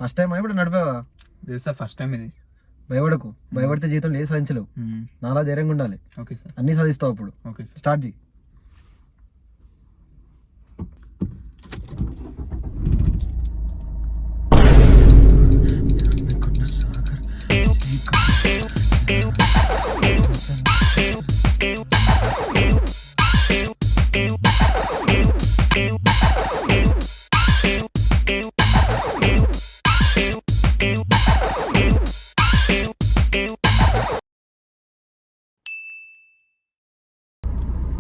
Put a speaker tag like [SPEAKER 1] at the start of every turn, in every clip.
[SPEAKER 1] First time ఇప్పుడు నడిపావా?
[SPEAKER 2] లేదు sir, first time ఇది.
[SPEAKER 1] భయపడకు, భయపడితే జీతం లేదు సాధించలేవు. నాలా ధైర్యంగా ఉండాలి.
[SPEAKER 2] Okay sir.
[SPEAKER 1] అన్నీ సాధిస్తావు అప్పుడు.
[SPEAKER 2] Okay sir.
[SPEAKER 1] స్టార్ట్ చేయి.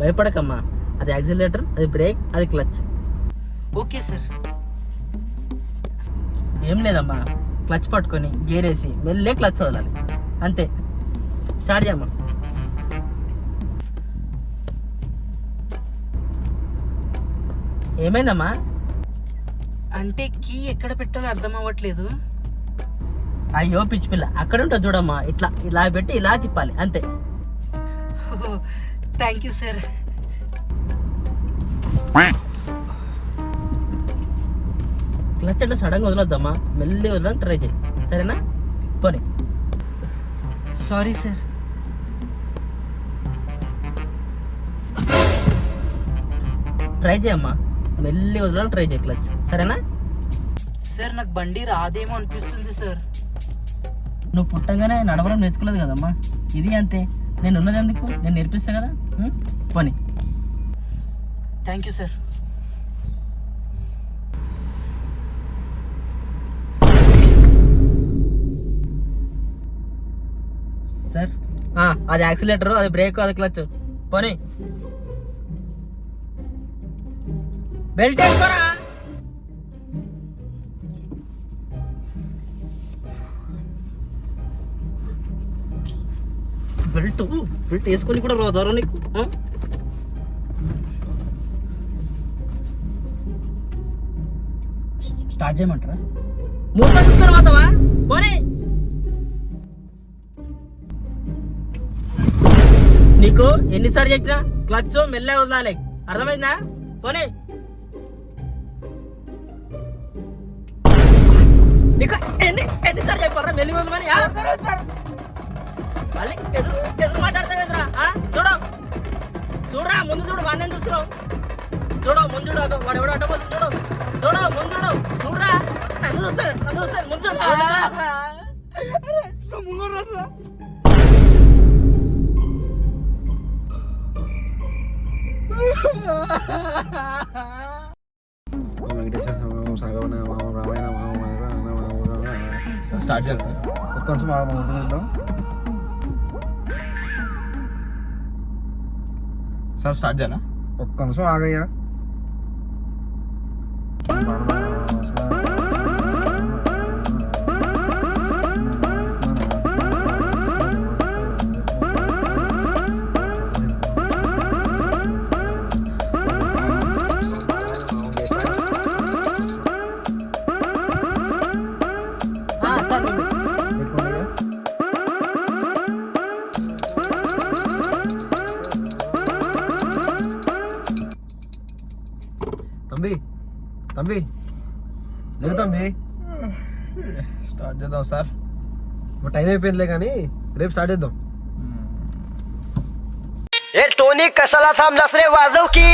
[SPEAKER 3] భయపడకమ్మా, అది యాక్సిలేటర్, అది బ్రేక్, అది క్లచ్.
[SPEAKER 4] Okay sir.
[SPEAKER 3] ఏం లేదమ్మా, క్లచ్ పట్టుకొని గేర్ వేసి మెల్లే క్లచ్ వదలాలి, అంతే. స్టార్ట్ చేయమ్మా. ఏమైందమ్మా?
[SPEAKER 4] అంటే కీ ఎక్కడ పెట్టాలో అర్థం అవ్వట్లేదు.
[SPEAKER 3] అయ్యో పిచ్చి పిల్ల, అక్కడ ఉంటుంది చూడమ్మా, ఇట్లా ఇలా పెట్టి ఇలా తిప్పాలి, అంతే.
[SPEAKER 4] Thank you sir.
[SPEAKER 3] క్లచ్ అట్లా సడన్గా వదలొద్దమ్మా, మెల్లి వదలడానికి ట్రై చేయి, సరేనా? పోనీ.
[SPEAKER 4] Sorry sir.
[SPEAKER 3] ట్రై చేయమ్మా, మెల్లి వదలడానికి ట్రై చేయి క్లచ్, సరేనా?
[SPEAKER 4] సార్ నాకు బండి రాదేమో అనిపిస్తుంది సార్.
[SPEAKER 3] నువ్వు పుట్టంగానే నడవడం నేర్చుకోలేదు కదమ్మా, ఇది అంతే. నేను ఉన్నది ఎందుకు, నేను నేర్పిస్తా కదా. పోనీ.
[SPEAKER 4] Thank you sir.
[SPEAKER 3] సార్ అది యాక్సిలేటర్, అది బ్రేక్, అది క్లచ్. పోనీ. బెల్ట్ వేసుకోరా. బెల్ట్ వేసుకొని కూడా రోదారా నీకు? స్టార్ట్ చేయమంటారా? 3 సెకండ్స్ తర్వాతవా? పోనీ. నీకు ఎన్నిసార్లు చెప్పినా క్లచ్ మెల్లగా వదలాలి, అర్థమైందా? పోనీ. నీకు ఎన్నిసార్లు చెప్పారా మెల్లిగా వదలమని? మళ్ళీ ఎదురు మాట్లాడతావేంద్రా? చూడరా, ముందు చూడు, వాడిని చూస్తున్నావు. చూడు ముందు చూడు, వాడు ఎవడో అడ్డపోతుంది. చూడు ముందు చూడరా, నన్ను చూస్తాను ముందు చూడు.
[SPEAKER 2] స్టార్ట్ చేయాలి సార్.
[SPEAKER 1] ఒక్క నిమిషం ఆగమవుతుందాం
[SPEAKER 2] సార్. స్టార్ట్ చేయాలా?
[SPEAKER 1] ఒక్క నిమిషం ఆగయ్యా. తమ్మి లేదు తమ్మి,
[SPEAKER 2] స్టార్ట్ చేద్దాం సార్.
[SPEAKER 1] ఇప్పుడు టైం అయిపోయిందిలే కానీ రేపు స్టార్ట్ చేద్దాం.
[SPEAKER 5] टोनी कशाला थांबलास रे वाजव की.